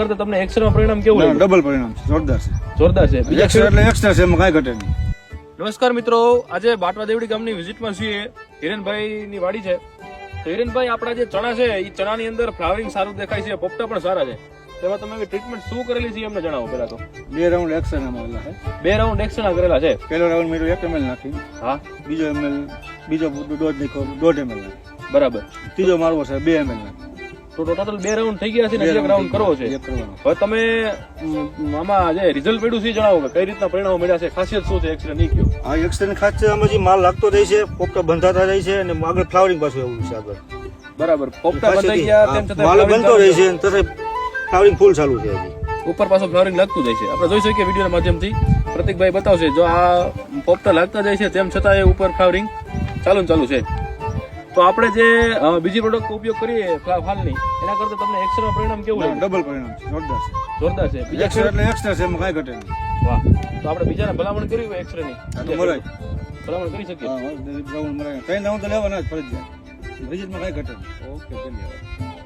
કરતા તમને એક્સરેમાં પરિણામ કેવું લાગ્યું? ડબલ પરિણામ છે, જોરદાર છે. જોરદાર છે. બીજા એક્સ્ટ્રા એટલે એક્સ્ટ્રા છે, એમાં કાંઈ ઘટે નહીં. નમસ્કાર મિત્રો, આજે બાટવા દેવડી ગામની વિઝિટમાં છીએ. હિરેનભાઈ ની વાડી છે. તો હિરેનભાઈ, આપણા જે ચણા છે એ ચણાની અંદર ફ્લાવરિંગ સારું દેખાય છે, પોપટા પણ સારા છે. તેમાં તમે ટ્રીટમેન્ટ શું કરેલી છે એમને જણાવો પેલા તો. 2 રાઉન્ડ એક્સ્ટ્રા મારેલા છે. 2 રાઉન્ડ એક્સના કરેલા છે. પહેલો રાઉન્ડ મેં 1 ml નાખી, હા, બીજો ડોઝ નાખ્યો 1.5 ml નાખી, બરાબર. ત્રીજો મારવો છે 2 ml નાખી. તો ટોટલ 2 રાઉન્ડ થઈ ગયા છે ને એક રાઉન્ડ કરવો છે. એક કરવાનો. હવે તમે આમાં જે રિઝલ્ટ મળ્યું છે જણાવો કે કઈ રીતના પરિણામો મળ્યા છે, ખાસિયત શું છે એક્સરે નહીં કયો? આ એક્સ્ટ્રાની ખાસ છે, આમાં જે માલ લાગતો જાય છે, પોપટા બંધાતા જાય છે અને આગળ ફ્લાવરિંગ પાછું એવું છે. આગળ બરાબર, પોપટા બંધાઈ ગયા તેમ છતાં માલ flowering બનતો ચાલુ રહે છે. છે તથા ફ્લાવરિંગ ફૂલ ચાલુ છે હજી. ઉપર પાછું ફ્લાવરિંગ લાગતું જાય છે. આપણે જોઈ શકીએ વિડીયોના માધ્યમથી. પ્રતિકભાઈ બતાવશે, જો આ પોપટા લાગતા જાય છે તેમ છતાં એ ઉપર ફ્લાવરિંગ ચાલુ ને ચાલુ છે. તો આપણે જે બીજી પ્રોડક્ટ ઉપયોગ કરીએ ફાલની, એના કરતા તમને એક્સરેમાં પરિણામ કેવું લાગ્યું? ડબલ પરિણામ છે, જોરદાર છે. જોરદાર છે. બીજા એક્સ્ટ્રા એટલે એક્સ્ટ્રા છે, એમાં કાંઈ ઘટે નહીં. વાહ. તો આપણે બીજાને ભલામણ કરી હોય એક્સરેની? તો મરાય. ભલામણ કરી શકીએ. હા, રાઉન્ડ મરાય. 3 રાઉન્ડ તો લેવાના જ ફરજિયાત. વિઝિટમાં કાંઈ ઘટે નહીં. ઓકે, ધન્યવાદ.